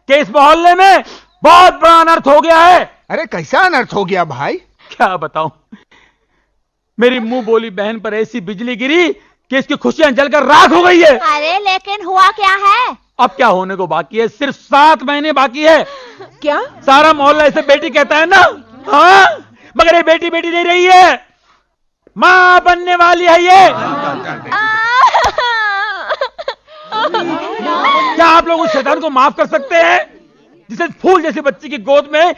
कि इस मोहल्ले में बहुत बड़ा अनर्थ हो गया है। अरे कैसा अनर्थ हो गया भाई? क्या बताऊं, मेरी मुंह बोली बहन पर ऐसी बिजली गिरी कि इसकी खुशियां जलकर राख हो गई है। अरे लेकिन हुआ क्या है? अब क्या होने को बाकी है, सिर्फ 7 महीने बाकी है। क्या? सारा मोहल्ला इसे बेटी कहता है ना। हाँ, मगर ये बेटी बेटी नहीं रही है, मां बनने वाली है ये। क्या आप लोग उस शैतान को माफ कर सकते हैं जिसे फूल जैसी बच्ची की गोद में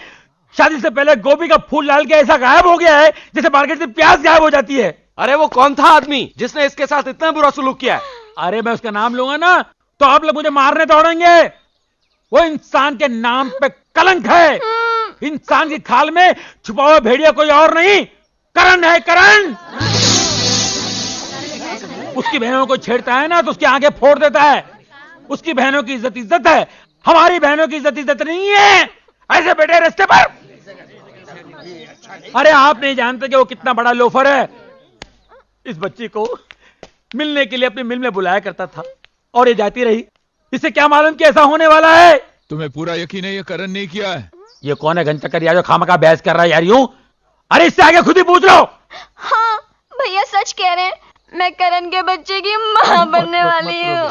शादी से पहले गोभी का फूल डाल के ऐसा गायब हो गया है जैसे मार्केट से प्याज गायब हो जाती है? अरे वो कौन था आदमी जिसने इसके साथ इतना बुरा सलूक किया है? अरे मैं उसका नाम लूंगा ना तो आप लोग मुझे मारने दौड़ेंगे। वो इंसान के नाम पे कलंक है। इंसान की खाल में छुपा हुआ भेड़िया कोई और नहीं, करण है, करण। उसकी बहनों को छेड़ता है ना तो उसकी आंखें फोड़ देता है। उसकी बहनों की इज्जत इज्जत है, हमारी बहनों की इज्जत इज्जत नहीं है। ऐसे बैठे रास्ते पर। अरे आप नहीं जानते कि वो कितना बड़ा लोफर है। इस बच्ची को मिलने के लिए अपनी मिल में बुलाया करता था और ये जाती रही। इसे क्या मालूम कि ऐसा होने वाला है। तुम्हें पूरा यकीन है ये करण नहीं किया है? ये कौन है घनचक्कर जो खामखा बहस कर रहा है यार यूं? अरे इससे आगे खुद ही पूछ लो। हाँ भैया सच कह रहे हैं, मैं करण के बच्चे की मां बनने वाली हूँ।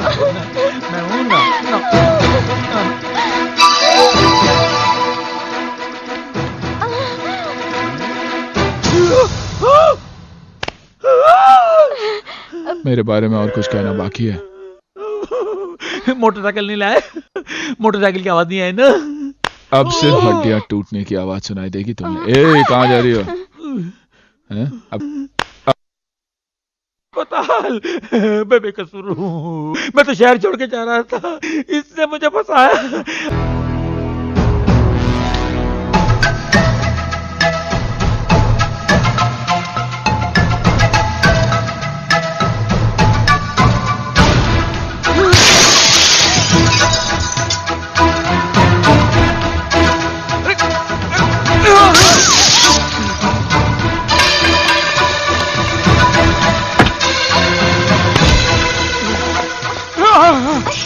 मैं हूं ना। मेरे बारे में और कुछ कहना बाकी है? मोटरसाइकिल नहीं लाए? मोटरसाइकिल की आवाज नहीं आई ना? अब सिर्फ हड्डियां टूटने की आवाज सुनाई देगी तुम्हें। ए कहां जा रही हो? हैं? अब बताल, मैं बेकसूर हूँ। मैं तो शहर छोड़ के जा रहा था, इसने मुझे फंसाया।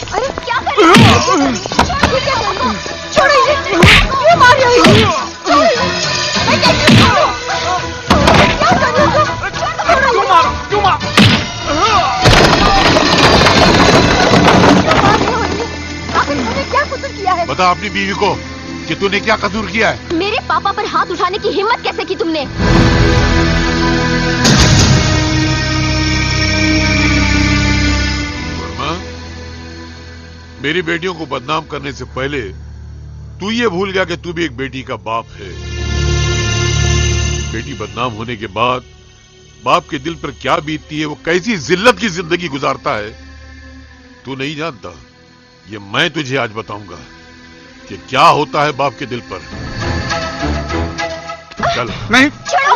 अरे क्या कर रहे हो? छोड़ो इसे, क्यों मार रहे हो? छोड़ो इसे। मैं कहती हूँ छोड़ो। क्या कर रहे हो? क्यों मार? क्यों मार रहे हो इसे? आखिर तुमने क्या कसूर किया है? बता अपनी बीवी को कि तूने क्या कसूर किया है। मेरे पापा पर हाथ उठाने की हिम्मत कैसे की तुमने? मेरी बेटियों को बदनाम करने से पहले तू ये भूल गया कि तू भी एक बेटी का बाप है। बेटी बदनाम होने के बाद बाप के दिल पर क्या बीतती है, वो कैसी जिल्लत की जिंदगी गुजारता है, तू नहीं जानता। ये मैं तुझे आज बताऊंगा कि क्या होता है बाप के दिल पर। चल। नहीं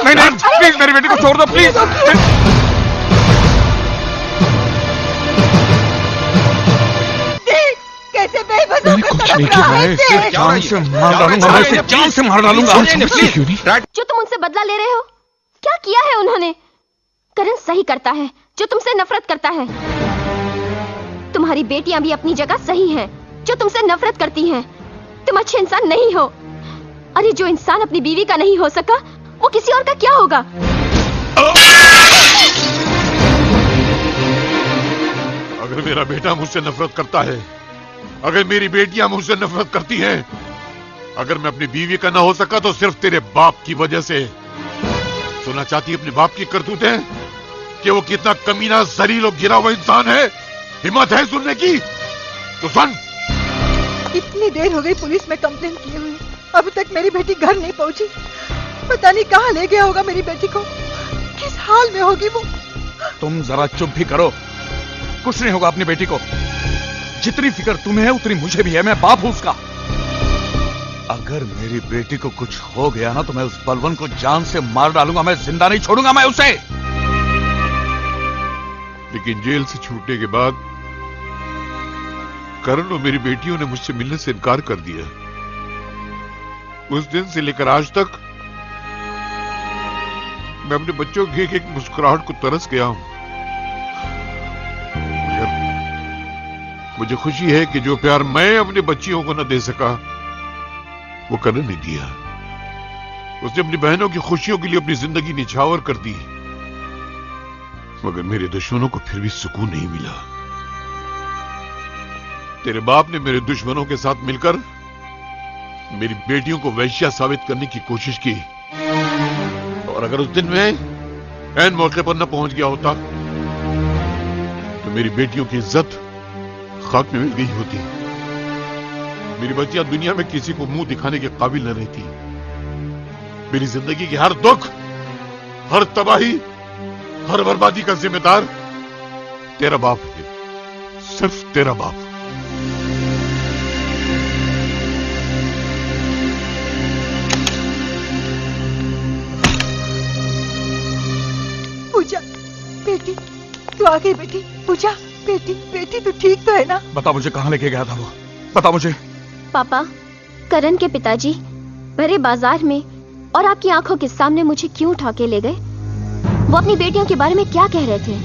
नहीं नहीं, प्लीज मेरी बेटी को छोड़ दो प्लीज। कैसे बेबस मैंने कुछ नहीं किया। मैं इसे जान से मार डालूंगा। मैं इसे जान से मार डालूंगा। क्यों नहीं? जो तुम उनसे बदला ले रहे हो, क्या किया है उन्होंने? करण सही करता है जो तुमसे नफरत करता है। तुम्हारी बेटियां भी अपनी जगह सही हैं जो तुमसे नफरत करती हैं। तुम अच्छे इंसान नहीं हो। अरे जो इंसान अपनी बीवी का नहीं हो सका वो किसी और का क्या होगा? अगर मेरा बेटा मुझसे नफरत करता है, अगर मेरी बेटियां मुझसे नफरत करती हैं, अगर मैं अपनी बीवी का ना हो सका तो सिर्फ तेरे बाप की वजह से। सुनना चाहती है अपने बाप की करतूतें कि वो कितना कमीना, जलील और गिरा हुआ इंसान है? हिम्मत है सुनने की तो सुन। इतनी देर हो गई पुलिस में कंप्लेन किए हुए, अभी तक मेरी बेटी घर नहीं पहुंची। पता नहीं कहाँ ले गया होगा मेरी बेटी को, किस हाल में होगी वो। तुम जरा चुप भी करो। कुछ नहीं होगा अपनी बेटी को। जितनी फिक्र तुम्हें है उतनी मुझे भी है। मैं बाप हूं उसका। अगर मेरी बेटी को कुछ हो गया ना तो मैं उस बलवन को जान से मार डालूंगा। मैं जिंदा नहीं छोड़ूंगा मैं उसे। लेकिन जेल से छूटने के बाद करण और मेरी बेटियों ने मुझसे मिलने से इनकार कर दिया। उस दिन से लेकर आज तक मैं अपने बच्चों की एक मुस्कुराहट को तरस गया हूं। मुझे खुशी है कि जो प्यार मैं अपनी बच्चियों को न दे सका वो करण ने दिया। उसने अपनी बहनों की खुशियों के लिए अपनी जिंदगी निछावर कर दी, मगर मेरे दुश्मनों को फिर भी सुकून नहीं मिला। तेरे बाप ने मेरे दुश्मनों के साथ मिलकर मेरी बेटियों को वैश्या साबित करने की कोशिश की, और अगर उस दिन मैं ऐन मौके पर न पहुंच गया होता तो मेरी बेटियों की इज्जत खाक में मिल गई होती। मेरी बच्चियां दुनिया में किसी को मुंह दिखाने के काबिल न रहती। मेरी जिंदगी की हर दुख, हर तबाही, हर बर्बादी का जिम्मेदार तेरा बाप है, सिर्फ तेरा बाप। पूजा बेटी, तू आ गई बेटी। पूजा बेटी, बेटी तू ठीक तो है ना? बता मुझे कहां लेके गया था वो, बता मुझे। पापा, करण के पिताजी भरे बाजार में और आपकी आंखों के सामने मुझे क्यों उठा के ले गए? वो अपनी बेटियों के बारे में क्या कह रहे थे?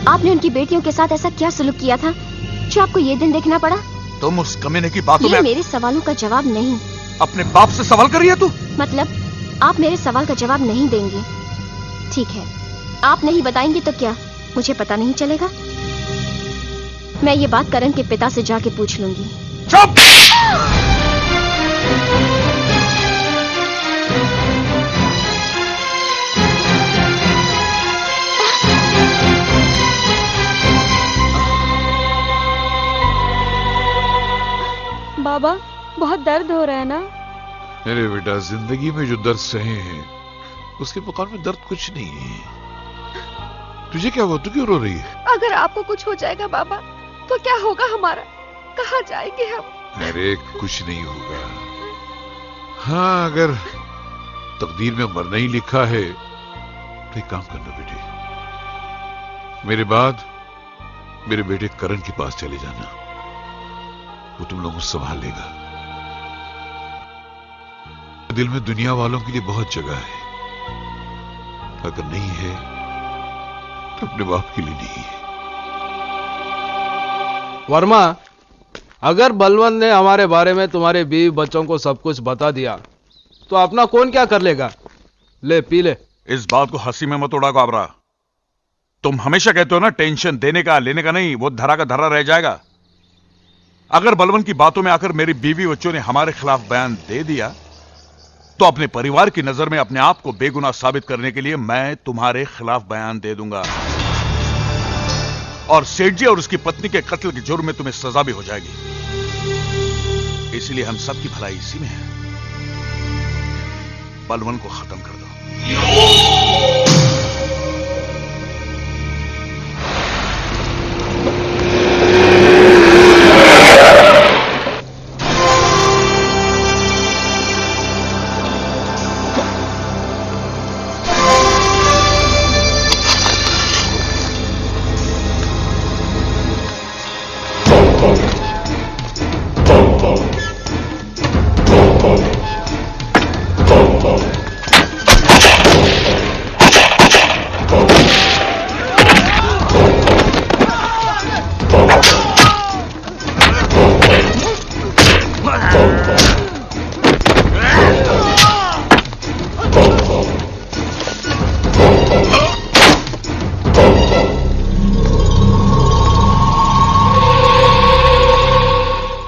आपने उनकी बेटियों के साथ ऐसा क्या सलूक किया था जो आपको ये दिन देखना पड़ा? तुम उस कमीने की बातों ये में मेरे सवालों का जवाब नहीं। अपने बाप से सवाल कर रही है तू? मतलब आप मेरे सवाल का जवाब नहीं देंगे? ठीक है, आप नहीं बताएंगे तो क्या मुझे पता नहीं चलेगा? मैं ये बात करण के पिता से जाके पूछ लूंगी। चुप! बाबा, बहुत दर्द हो रहा है ना? अरे बेटा, जिंदगी में जो दर्द सहे हैं उसके मुकाबले में दर्द कुछ नहीं है। तुझे क्या हुआ? तू क्यों रो रही है? अगर आपको कुछ हो जाएगा बाबा तो क्या होगा हमारा? कहाँ जाएंगे हम? अरे कुछ नहीं होगा। हाँ, अगर तकदीर में मरना ही लिखा है तो एक काम करना बेटे, मेरे बाद मेरे बेटे करण के पास चले जाना, वो तुम लोगों को संभाल लेगा। दिल में दुनिया वालों के लिए बहुत जगह है, अगर नहीं है तो अपने बाप के लिए नहीं है। वर्मा, अगर बलवंत ने हमारे बारे में तुम्हारे बीवी बच्चों को सब कुछ बता दिया तो अपना कौन क्या कर लेगा? ले पी ले। इस बात को हंसी में मत उड़ा काबरा। तुम हमेशा कहते हो ना, टेंशन देने का लेने का नहीं, वो धरा का धरा रह जाएगा। अगर बलवंत की बातों में आकर मेरी बीवी बच्चों ने हमारे खिलाफ बयान दे दिया तो अपने परिवार की नजर में अपने आप को बेगुनाह साबित करने के लिए मैं तुम्हारे खिलाफ बयान दे दूंगा, और सेठ जी और उसकी पत्नी के कत्ल के जुर्म में तुम्हें सजा भी हो जाएगी। इसलिए हम सबकी भलाई इसी में है, बलवंत को खत्म कर दो।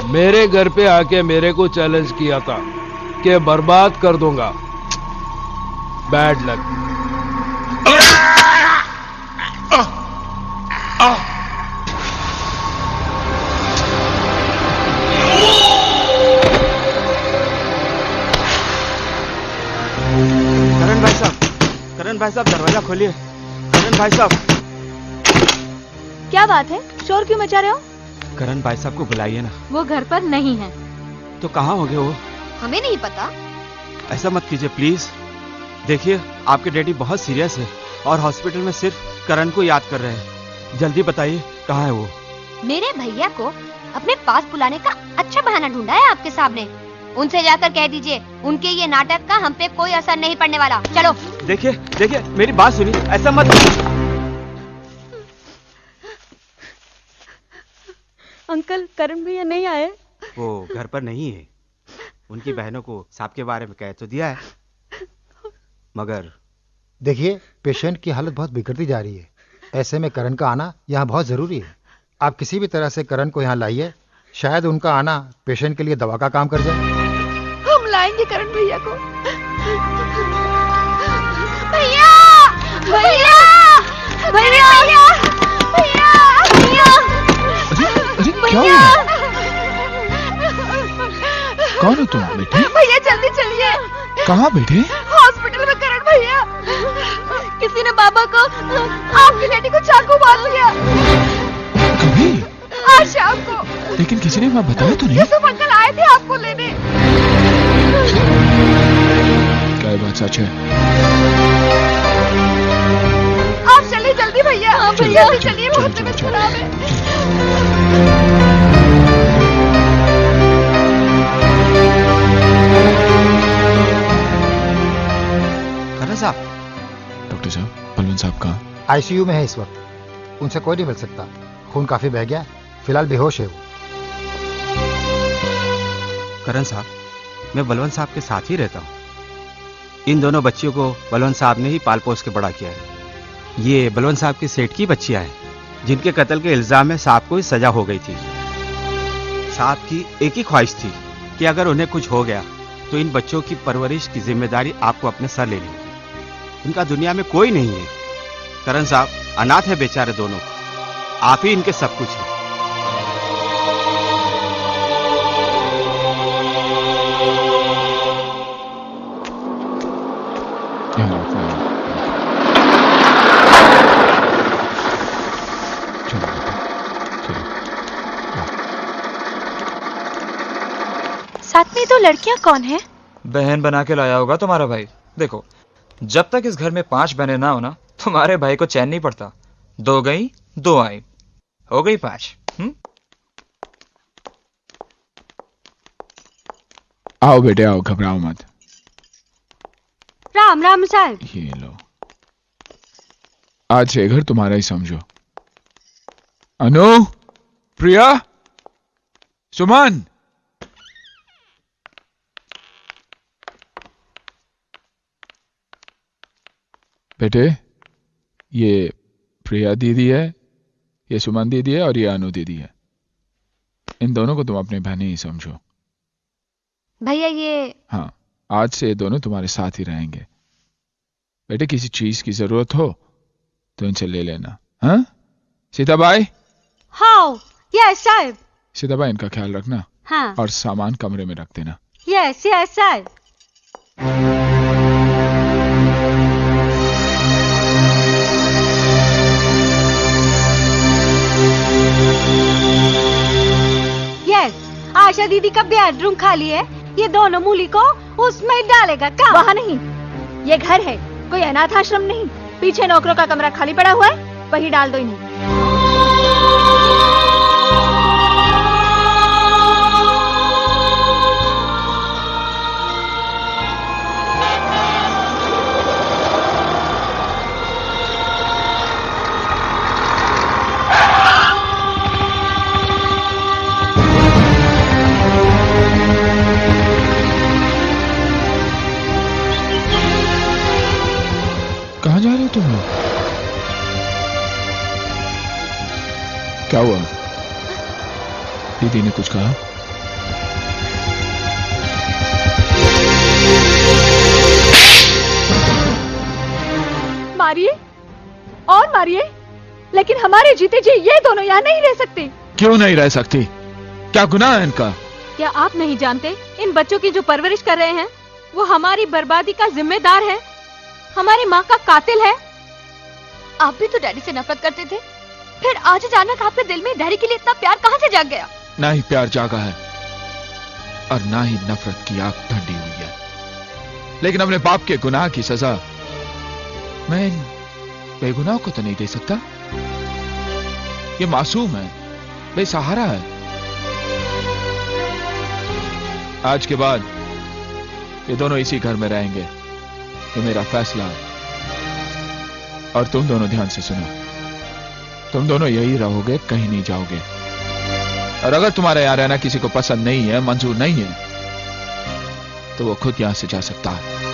मेरे घर पे आके मेरे को चैलेंज किया था कि बर्बाद कर दूंगा। Bad luck. करण भाई साहब दरवाजा खोलिए। करण भाई साहब। क्या बात है, शोर क्यों मचा रहे हो? करण भाई साहब को बुलाइए ना। वो घर पर नहीं है। तो कहाँ हो गए वो? हमें नहीं पता। ऐसा मत कीजिए प्लीज। देखिए, आपके डैडी बहुत सीरियस है और हॉस्पिटल में सिर्फ करण को याद कर रहे हैं। जल्दी बताइए कहाँ है वो? मेरे भैया को अपने पास बुलाने का अच्छा बहाना ढूंढा है आपके सामने। उनसे जाकर कह दीजिए उनके ये नाटक का हम पे कोई असर नहीं पड़ने वाला। चलो। देखिए देखिए, मेरी बात सुनिए, ऐसा मत। अंकल करण भैया नहीं आए? वो घर पर नहीं है। उनकी बहनों को सांप के बारे में कह तो दिया है, मगर देखिए पेशेंट की हालत बहुत बिगड़ती जा रही है। ऐसे में करण का आना यहाँ बहुत जरूरी है। आप किसी भी तरह से करण को यहाँ लाइए, शायद उनका आना पेशेंट के लिए दवा का काम कर जाए। हम लाएंगे करण भैया को। भैया भैया भैया भैया भैया अरे क्या हुआ? कौन हो तुम बेटे? भैया जल्दी चलिए। कहाँ बेटे? हॉस्पिटल में करण भैया। किसी ने बाबा को आपकी बेटी को चाकू मार दिया। कभी? आज शाम को। लेकिन किसी ने वहाँ बताया तो नहीं? यूसुफ अंकल आए थे आपको लेने। क्या ये बात सच है? आप चलिए जल्दी भैया। हाँ भैया चलिए, बहुत तबीयत खराब है। करण साहब। डॉक्टर साहब, बलवंत साहब कहाँ? आईसीयू में है इस वक्त। उनसे कोई नहीं मिल सकता। खून काफी बह गया, फिलहाल बेहोश है वो। करण साहब, मैं बलवंत साहब के साथ ही रहता हूँ। इन दोनों बच्चियों को बलवंत साहब ने ही पाल पोस के बड़ा किया है। ये बलवंत साहब की सेठ की बच्चियां हैं, जिनके कत्ल के इल्जाम में साहब को ही सजा हो गई थी। साहब की एक ही ख्वाहिश थी कि अगर उन्हें कुछ हो गया तो इन बच्चों की परवरिश की जिम्मेदारी आपको अपने सर लेनी होगी। इनका दुनिया में कोई नहीं है। करण साहब अनाथ है बेचारे दोनों, आप ही इनके सब कुछ हैं। साथ में दो लड़कियां कौन है? बहन बना के लाया होगा तुम्हारा भाई। देखो, जब तक इस घर में 5 बहनें ना हो ना, तुम्हारे भाई को चैन नहीं पड़ता। 2 गई 2 आई, हो गई 5। आओ बेटे आओ, घबराओ मत। राम राम साहब। ये लो, आज से घर तुम्हारा ही समझो। अनु, प्रिया, सुमन, बेटे ये प्रिया दीदी है, ये सुमन दीदी है और ये अनु दीदी है। इन दोनों को तुम अपनी बहनें ही समझो। भैया ये हाँ, आज से ये दोनों तुम्हारे साथ ही रहेंगे। बेटे किसी चीज की जरूरत हो तो इनसे ले लेना। हाँ सीताबाई? हाँ यस साहब। सीताबाई इनका ख्याल रखना। हाँ। और सामान कमरे में रख देना। यस यस साहब। आशा दीदी का बेडरूम खाली है, ये दोनों मूली को उसमें डालेगा। क्या? वहाँ नहीं, ये घर है, कोई अनाथ आश्रम नहीं। पीछे नौकरों का कमरा खाली पड़ा हुआ है, वही डाल दो इन्हें। कहाँ जा रहे हो तुम लोग? क्या हुआ? दीदी ने कुछ कहा? मारिए और मारिए, लेकिन हमारे जीते जी ये दोनों यहाँ नहीं रह सकते। क्यों नहीं रह सकती? क्या गुनाह है इनका? क्या आप नहीं जानते, इन बच्चों की जो परवरिश कर रहे हैं वो हमारी बर्बादी का जिम्मेदार है, हमारी माँ का कातिल है। आप भी तो डैडी से नफरत करते थे, फिर आज अचानक आपके दिल में डैडी के लिए इतना प्यार कहाँ से जाग गया? ना ही प्यार जागा है और ना ही नफरत की आग ठंडी हुई है, लेकिन अपने बाप के गुनाह की सजा मैं इन बेगुनाह को तो नहीं दे सकता। ये मासूम है, बेसहारा है। आज के बाद ये दोनों इसी घर में रहेंगे, ये मेरा फैसला है। और तुम दोनों ध्यान से सुनो, तुम दोनों यही रहोगे, कहीं नहीं जाओगे। और अगर तुम्हारा यहाँ रहना किसी को पसंद नहीं है, मंजूर नहीं है, तो वो खुद यहां से जा सकता है।